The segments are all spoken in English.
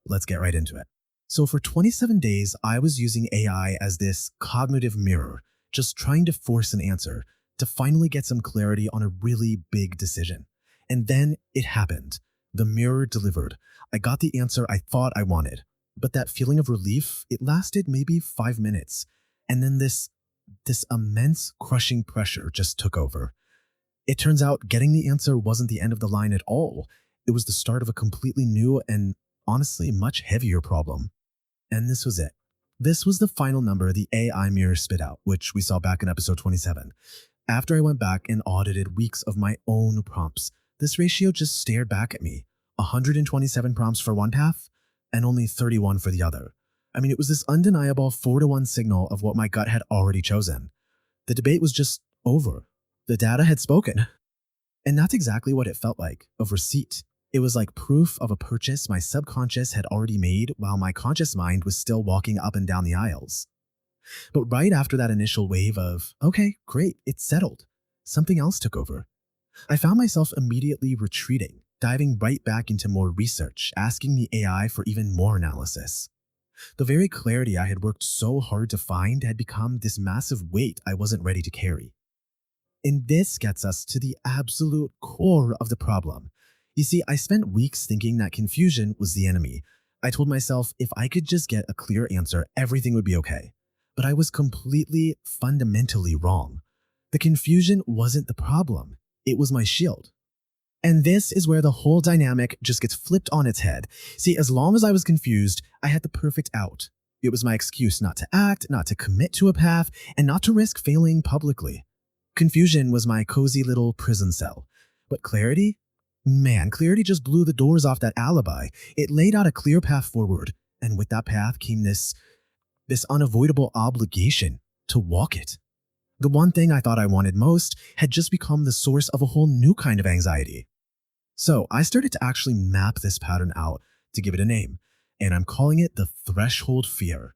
let's get right into it. So for 27 days, I was using AI as this cognitive mirror, just trying to force an answer to finally get some clarity on a really big decision. And then it happened. The mirror delivered. I got the answer I thought I wanted. But that feeling of relief, it lasted maybe 5 minutes. And then this immense crushing pressure just took over. It turns out getting the answer wasn't the end of the line at all. It was the start of a completely new and honestly much heavier problem. And this was it. This was the final number the AI mirror spit out, which we saw back in episode 27. After I went back and audited weeks of my own prompts, this ratio just stared back at me. 127 prompts for one path and only 31 for the other. I mean, it was this undeniable 4-to-1 signal of what my gut had already chosen. The debate was just over. The data had spoken. And that's exactly what it felt like, a receipt. It was like proof of a purchase my subconscious had already made while my conscious mind was still walking up and down the aisles. But right after that initial wave of, okay, great, it's settled, something else took over. I found myself immediately retreating, diving right back into more research, asking the AI for even more analysis. The very clarity I had worked so hard to find had become this massive weight I wasn't ready to carry. And this gets us to the absolute core of the problem. You see, I spent weeks thinking that confusion was the enemy. I told myself if I could just get a clear answer, everything would be okay. But I was completely, fundamentally wrong. The confusion wasn't the problem. It was my shield. And this is where the whole dynamic just gets flipped on its head. See, as long as I was confused, I had the perfect out. It was my excuse not to act, not to commit to a path, and not to risk failing publicly. Confusion was my cozy little prison cell. But clarity? Man, clarity just blew the doors off that alibi. It laid out a clear path forward, and with that path came this unavoidable obligation to walk it. The one thing I thought I wanted most had just become the source of a whole new kind of anxiety. So I started to actually map this pattern out to give it a name, and I'm calling it the threshold fear.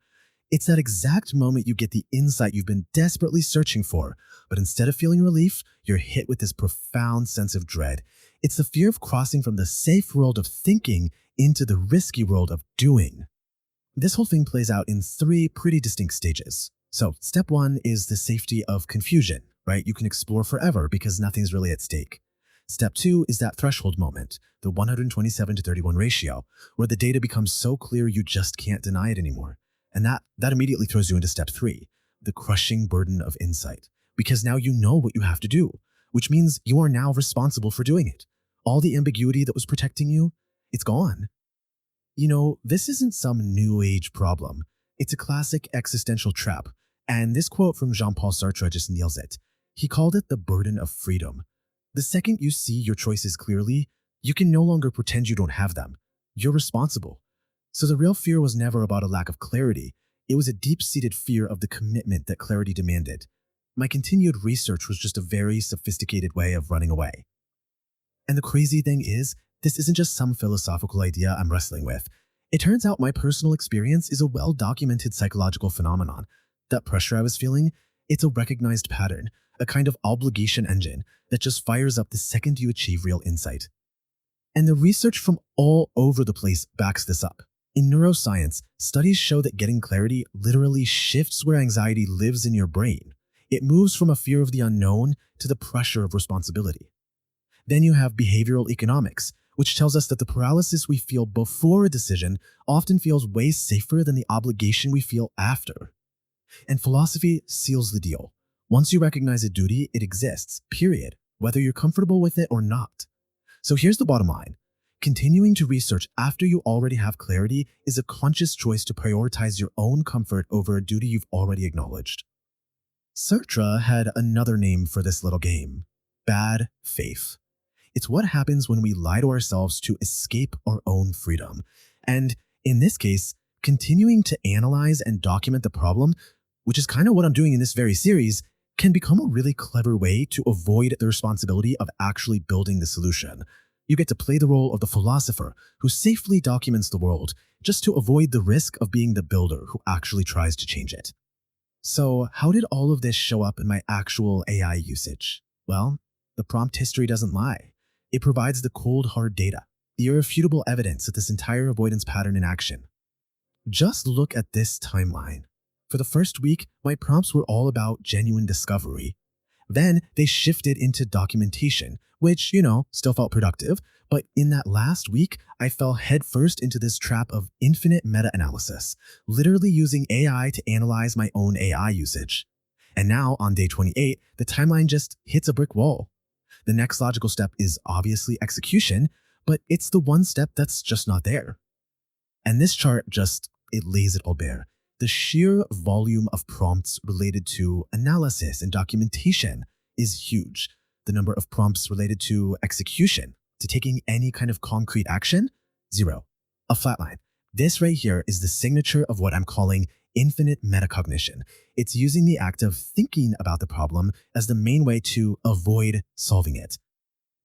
It's that exact moment you get the insight you've been desperately searching for, but instead of feeling relief, you're hit with this profound sense of dread. It's the fear of crossing from the safe world of thinking into the risky world of doing. This whole thing plays out in 3 pretty distinct stages. So step 1 is the safety of confusion, right? You can explore forever because nothing's really at stake. Step 2 is that threshold moment, the 127-to-31 ratio, where the data becomes so clear you just can't deny it anymore. And that immediately throws you into step 3, the crushing burden of insight, because now you know what you have to do, which means you are now responsible for doing it. All the ambiguity that was protecting you, it's gone. You know, this isn't some new age problem. It's a classic existential trap. And this quote from Jean-Paul Sartre just nails it. He called it the burden of freedom. The second you see your choices clearly, you can no longer pretend you don't have them. You're responsible. So the real fear was never about a lack of clarity. It was a deep-seated fear of the commitment that clarity demanded. My continued research was just a very sophisticated way of running away. And the crazy thing is, this isn't just some philosophical idea I'm wrestling with. It turns out my personal experience is a well-documented psychological phenomenon. That pressure I was feeling, it's a recognized pattern, a kind of obligation engine that just fires up the second you achieve real insight. And the research from all over the place backs this up. In neuroscience, studies show that getting clarity literally shifts where anxiety lives in your brain. It moves from a fear of the unknown to the pressure of responsibility. Then you have behavioral economics, which tells us that the paralysis we feel before a decision often feels way safer than the obligation we feel after. And philosophy seals the deal. Once you recognize a duty, it exists, period, whether you're comfortable with it or not. So here's the bottom line. Continuing to research after you already have clarity is a conscious choice to prioritize your own comfort over a duty you've already acknowledged. Sartre had another name for this little game: bad faith. It's what happens when we lie to ourselves to escape our own freedom. And in this case, continuing to analyze and document the problem, which is kind of what I'm doing in this very series, can become a really clever way to avoid the responsibility of actually building the solution. You get to play the role of the philosopher who safely documents the world just to avoid the risk of being the builder who actually tries to change it. So how did all of this show up in my actual AI usage? Well, the prompt history doesn't lie. It provides the cold, hard data. the irrefutable evidence of this entire avoidance pattern in action. Just look at this timeline. For the first week, my prompts were all about genuine discovery. Then they shifted into documentation, which, still felt productive. But in that last week, I fell headfirst into this trap of infinite meta-analysis, literally using AI to analyze my own AI usage. And now, on day 28, the timeline just hits a brick wall. The next logical step is obviously execution, but it's the one step that's just not there. And this chart it lays it all bare. The sheer volume of prompts related to analysis and documentation is huge. The number of prompts related to execution, to taking any kind of concrete action, 0. A flat line. This right here is the signature of what I'm calling infinite metacognition. It's using the act of thinking about the problem as the main way to avoid solving it.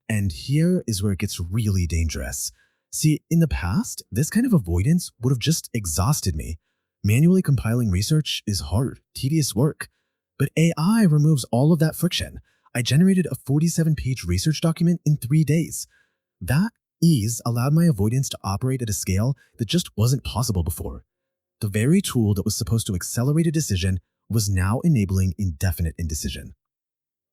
And here is where it gets really dangerous. See, in the past, this kind of avoidance would have just exhausted me. Manually compiling research is hard, tedious work. But AI removes all of that friction. I generated a 47-page research document in 3 days. That ease allowed my avoidance to operate at a scale that just wasn't possible before. The very tool that was supposed to accelerate a decision was now enabling indefinite indecision.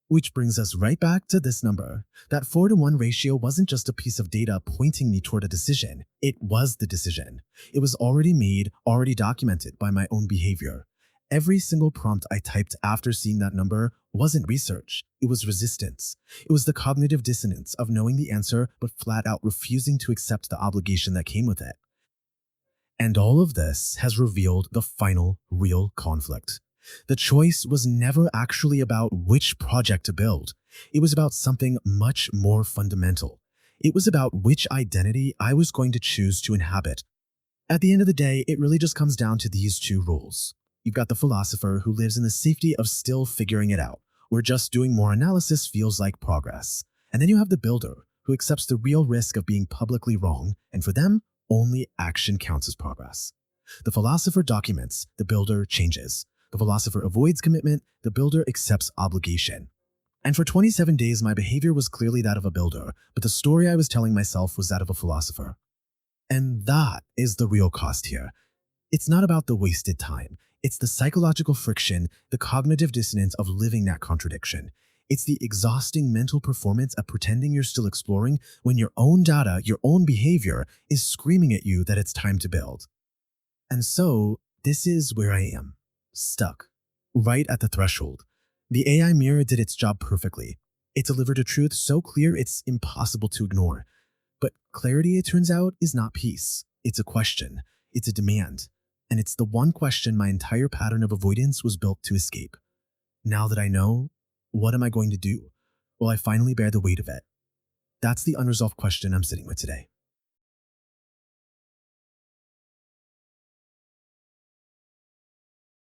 Which brings us right back to this number. That 4-to-1 ratio wasn't just a piece of data pointing me toward a decision. It was the decision. It was already made, already documented by my own behavior. Every single prompt I typed after seeing that number wasn't research. It was resistance. It was the cognitive dissonance of knowing the answer but flat out refusing to accept the obligation that came with it. And all of this has revealed the final real conflict. The choice was never actually about which project to build. It was about something much more fundamental. It was about which identity I was going to choose to inhabit. At the end of the day, it really just comes down to these two rules. You've got the philosopher who lives in the safety of still figuring it out, where just doing more analysis feels like progress. And then you have the builder who accepts the real risk of being publicly wrong, and for them, only action counts as progress. The philosopher documents, the builder changes. The philosopher avoids commitment, the builder accepts obligation. And for 27 days, my behavior was clearly that of a builder, but the story I was telling myself was that of a philosopher. And that is the real cost here. It's not about the wasted time. It's the psychological friction, the cognitive dissonance of living that contradiction. It's the exhausting mental performance of pretending you're still exploring when your own data, your own behavior is screaming at you that it's time to build. And so, this is where I am. Stuck, right at the threshold. The AI mirror did its job perfectly. It delivered a truth so clear it's impossible to ignore. But clarity, it turns out, is not peace. It's a question. It's a demand. And it's the one question my entire pattern of avoidance was built to escape. Now that I know, what am I going to do? Will I finally bear the weight of it? That's the unresolved question I'm sitting with today.